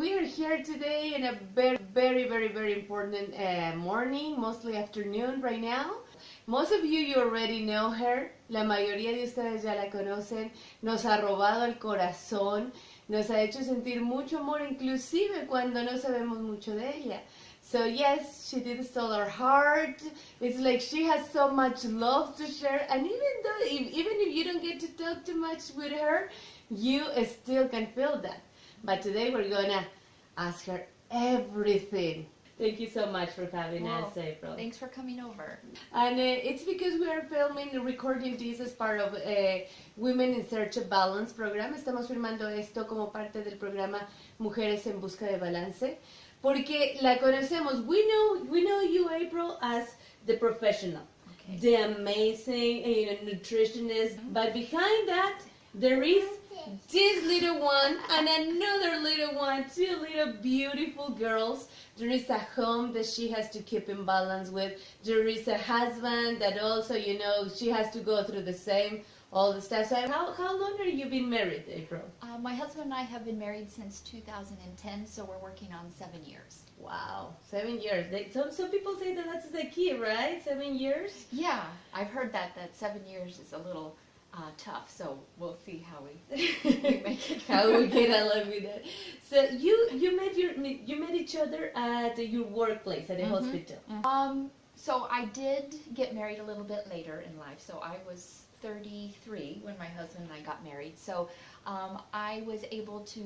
We are here today in a very important morning, mostly afternoon right now. Most of you already know her. La mayoría de ustedes ya la conocen. Nos ha robado el corazón. Nos ha hecho sentir mucho amor, inclusive cuando no sabemos mucho de ella. So yes, she did steal our heart. It's like she has so much love to share. And even if you don't get to talk too much with her, you still can feel that. But today we're gonna ask her everything. Thank you so much for having us, April. Thanks for coming over. And it's because we are recording this as part of Women in Search of Balance program. Estamos filmando esto como parte del programa Mujeres en Busca de Balance. Porque la conocemos. We know you, April, as the professional, the amazing nutritionist. But behind that, there is this little one and another little one, two little beautiful girls. There is a home that she has to keep in balance with. There is a husband that also, she has to go through the same, all the stuff. So how long have you been married, April? My husband and I have been married since 2010, so we're working on 7 years. Wow, 7 years. Some people say that that's the key, right? 7 years? Yeah, I've heard that 7 years is a little tough, so we'll see how we make it. How we get along with that. So you met each other at your workplace at a hospital. So I did get married a little bit later in life. So I was 33 when my husband and I got married. So I was able to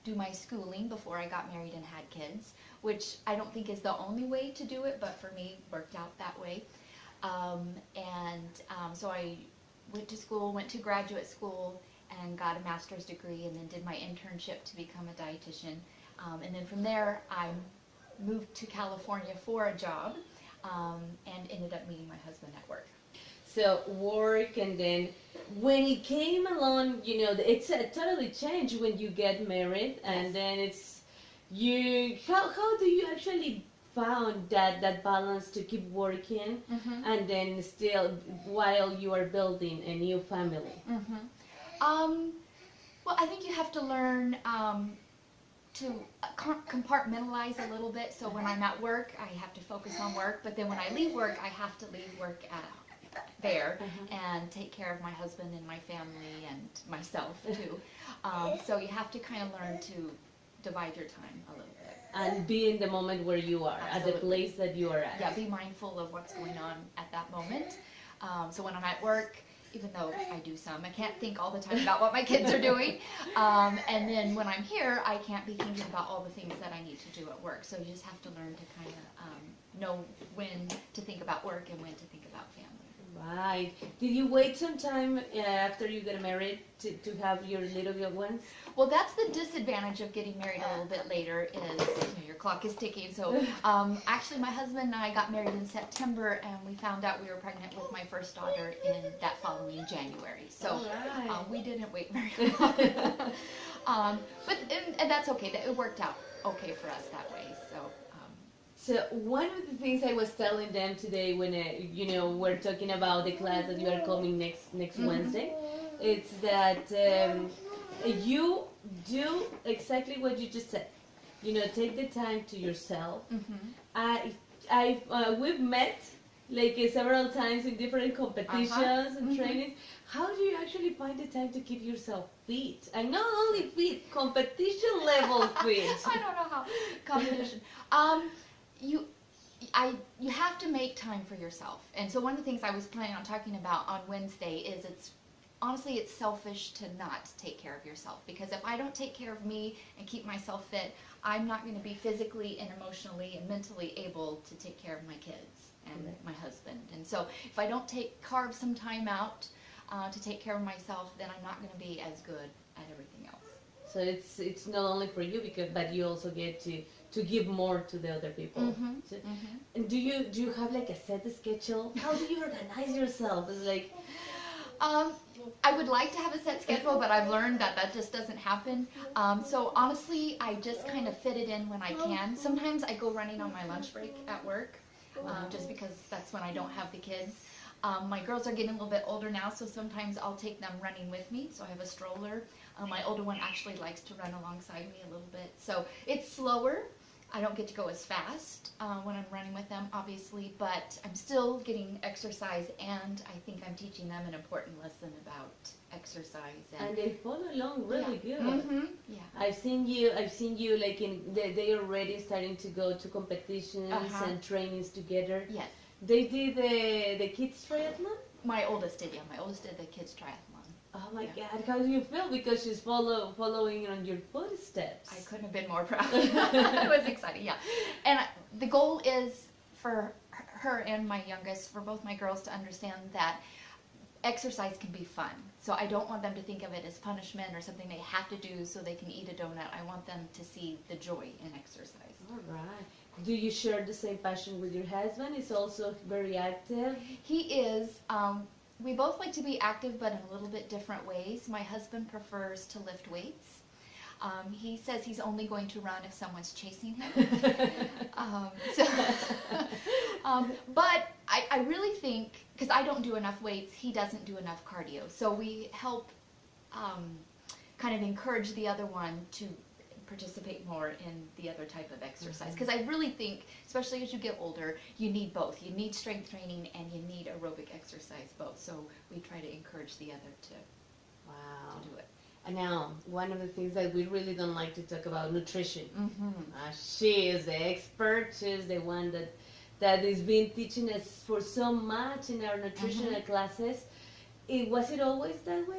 do my schooling before I got married and had kids, which I don't think is the only way to do it, but for me it worked out that way. So I went to school, went to graduate school, and got a master's degree, and then did my internship to become a dietitian. And then from there, I moved to California for a job, and ended up meeting my husband at work. So work, and then when it came along, it's a totally change when you get married, and then it's how do you actually found that balance to keep working and then still while you are building a new family? Well, I think you have to learn to compartmentalize a little bit. So when I'm at work, I have to focus on work, but then when I leave work, I have to leave work there and take care of my husband and my family and myself too. So you have to kind of learn to divide your time a little bit. And be in the moment where you are, Absolutely. At the place that you are at. Yeah, be mindful of what's going on at that moment. So when I'm at work, even though I do some, I can't think all the time about what my kids are doing. And then when I'm here, I can't be thinking about all the things that I need to do at work. So you just have to learn to kind of know when to think about work and when to think about family. Right. Did you wait some time after you got married to have your little ones? Well, that's the disadvantage of getting married a little bit later is your clock is ticking. So actually my husband and I got married in September, and we found out we were pregnant with my first daughter in that following January. So we didn't wait very long. And that's okay. It worked out okay for us that way. So one of the things I was telling them today when we're talking about the class that you are coming next Wednesday, it's that you do exactly what you just said. Take the time to yourself. We've met several times in different competitions and trainings. How do you actually find the time to keep yourself fit? And not only fit, competition level fit. I don't know how competition. You have to make time for yourself. And so one of the things I was planning on talking about on Wednesday is honestly it's selfish to not take care of yourself, because if I don't take care of me and keep myself fit, I'm not going to be physically and emotionally and mentally able to take care of my kids and my husband. And so if I don't carve some time out to take care of myself, then I'm not going to be as good at everything else. So it's not only for you, but you also get to give more to the other people. And do you have a set schedule? How do you organize yourself? It's like I would like to have a set schedule, but I've learned that just doesn't happen. So honestly, I just kind of fit it in when I can. Sometimes I go running on my lunch break at work, just because that's when I don't have the kids. My girls are getting a little bit older now, so sometimes I'll take them running with me. So I have a stroller. My older one actually likes to run alongside me a little bit. So it's slower. I don't get to go as fast when I'm running with them, obviously, but I'm still getting exercise, and I think I'm teaching them an important lesson about exercise. And they follow along really good. Mm-hmm. Yeah. I've seen you like they already starting to go to competitions and trainings together. Yes. They did the kids triathlon? My oldest did, yeah. My oldest did the kids triathlon. Oh my God, how do you feel? Because she's following on your footsteps. I couldn't have been more proud. It was exciting, yeah. And the goal is for her and my youngest, for both my girls, to understand that exercise can be fun. So I don't want them to think of it as punishment or something they have to do so they can eat a donut. I want them to see the joy in exercise. All right. Do you share the same passion with your husband? He's also very active. He is. We both like to be active, but in a little bit different ways. My husband prefers to lift weights. He says he's only going to run if someone's chasing him. But I really think, because I don't do enough weights, he doesn't do enough cardio. So we help kind of encourage the other one to participate more in the other type of exercise. Because I really think, especially as you get older, you need both. You need strength training and you need aerobic exercise both. So we try to encourage the other to do it. And now, one of the things that we really don't like to talk about, nutrition. She is the expert. She's the one that has been teaching us for so much in our nutritional classes. Was it always that way?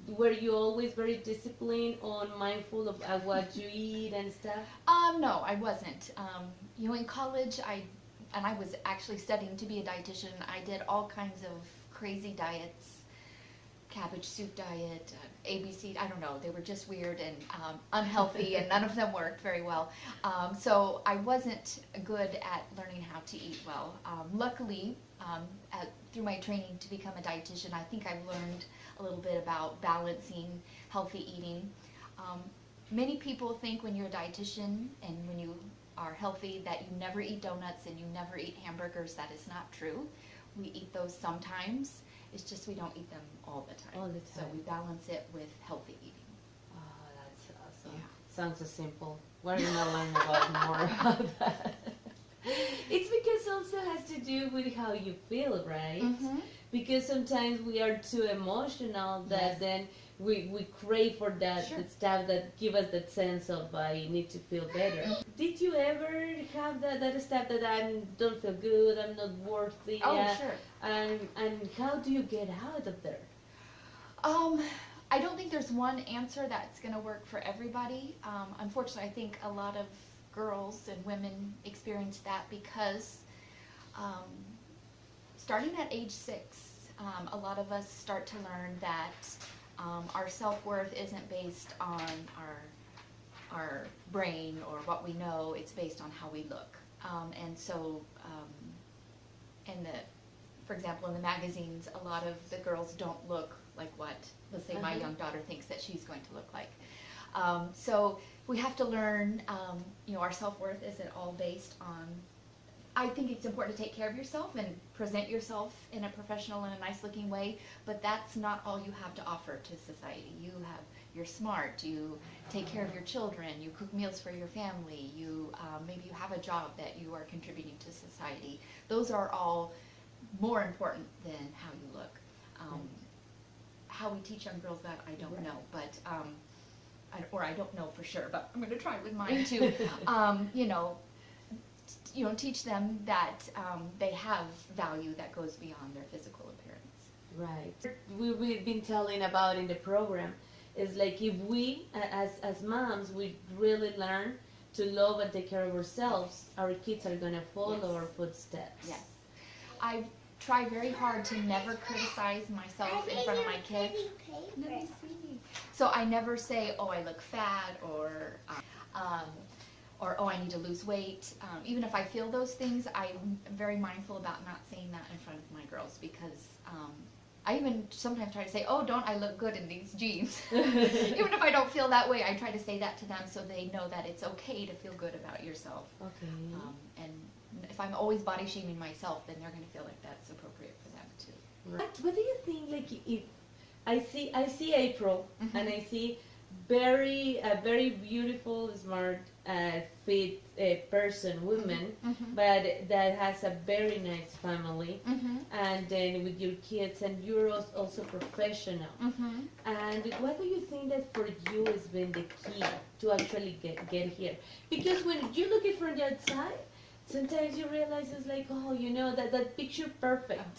Were you always very disciplined on mindful of what you eat and stuff? No, I wasn't. In college, I was actually studying to be a dietitian. I did all kinds of crazy diets, cabbage soup diet, ABC, I don't know. They were just weird and unhealthy, and none of them worked very well. So I wasn't good at learning how to eat well. Luckily, through my training to become a dietitian, I think I've learned a little bit about balancing healthy eating. Many people think when you're a dietitian and when you are healthy that you never eat donuts and you never eat hamburgers. That is not true. We eat those sometimes. It's just we don't eat them all the time. All the time. So we balance it with healthy eating. Oh, that's awesome. Yeah. Sounds so simple. We're going to learn more about that. It's because also has to do with how you feel, right? Because sometimes we are too emotional that then we crave for that stuff that give us that sense of I need to feel better. Did you ever have that stuff that I don't feel good, I'm not worthy? Oh, sure. And how do you get out of there? I don't think there's one answer that's going to work for everybody. Unfortunately, I think a lot of girls and women experience that because starting at age 6, a lot of us start to learn that our self-worth isn't based on our brain or what we know. It's based on how we look. And so for example, in the magazines, a lot of the girls don't look like what, let's say, my young daughter thinks that she's going to look like. So we have to learn, our self-worth isn't all based on, I think it's important to take care of yourself and present yourself in a professional and a nice looking way, but that's not all you have to offer to society. You're smart, you take care of your children, you cook meals for your family, maybe you have a job that you are contributing to society. Those are all more important than how you look. How we teach young girls that, I don't know, but I don't know for sure, but I'm going to try with mine too. Teach them that they have value that goes beyond their physical appearance. Right. We've been telling about in the program is like if we, as moms, we really learn to love and take care of ourselves, our kids are going to follow our footsteps. Yes. I try very hard to never criticize myself in front of my kids. Let me see. So I never say, oh, I look fat, or oh, I need to lose weight. Even if I feel those things, I'm very mindful about not saying that in front of my girls because I even sometimes try to say, oh, don't I look good in these jeans? Even if I don't feel that way, I try to say that to them so they know that it's okay to feel good about yourself. Okay. And if I'm always body shaming myself, then they're going to feel like that's appropriate for them too. Right. What do you think, like, if I see April, Mhm. and I see a very beautiful, smart, fit person, woman, Mhm. but that has a very nice family, Mhm. and then with your kids, and you're also professional. Mhm. And what do you think that for you has been the key to actually get here? Because when you look at from the outside, sometimes you realize it's like, oh, that picture perfect.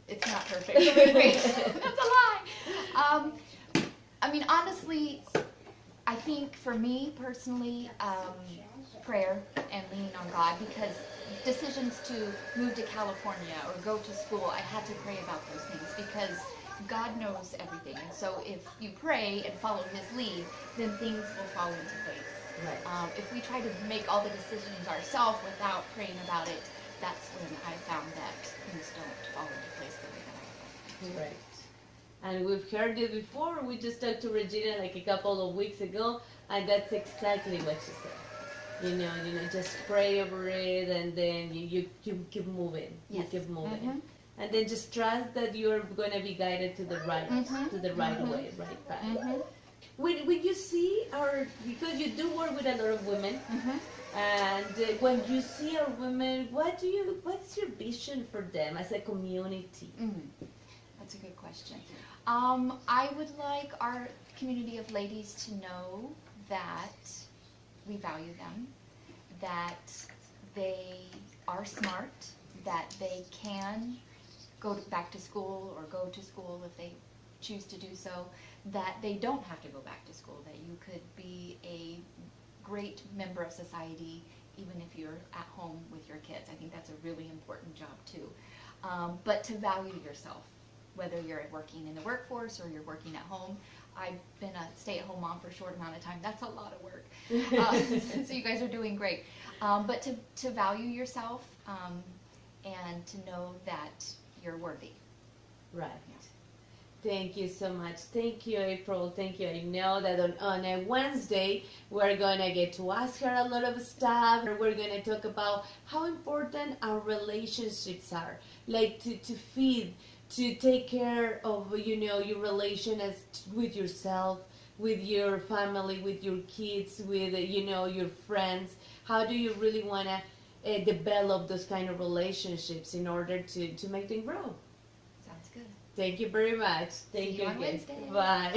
It's not perfect. Wait, wait. That's a lie. I mean, honestly, I think for me personally, prayer and leaning on God, because decisions to move to California or go to school, I had to pray about those things because God knows everything. And so if you pray and follow His lead, then things will fall into place. Right. If we try to make all the decisions ourselves without praying about it, that's when I found that things don't fall into place the way that I would like them to. Right. And we've heard it before. We just talked to Regina like a couple of weeks ago, and that's exactly what she said. Just pray over it, and then you keep moving. Yes. You keep moving. Mhm. And then just trust that you're going to be guided to the right Mhm. way, right path. Mhm. When you see because you do work with a lot of women, Mhm. and when you see our women, what's your vision for them as a community? That's a good question. I would like our community of ladies to know that we value them, that they are smart, that they can go back to school or go to school if they choose to do so, that they don't have to go back to school, that you could be a great member of society even if you're at home with your kids. I think that's a really important job too. But to value yourself, whether you're working in the workforce or you're working at home. I've been a stay-at-home mom for a short amount of time. That's a lot of work. So you guys are doing great. But to value yourself and to know that you're worthy. Right. Yeah. Thank you so much. Thank you, April. Thank you. I know that on a Wednesday, we're going to get to ask her a lot of stuff. We're going to talk about how important our relationships are, like to feed, to take care of, your relation with yourself, with your family, with your kids, with, your friends. How do you really want to develop those kind of relationships in order to make them grow? Sounds good. Thank you very much. Thank See you on again. Wednesday. Bye.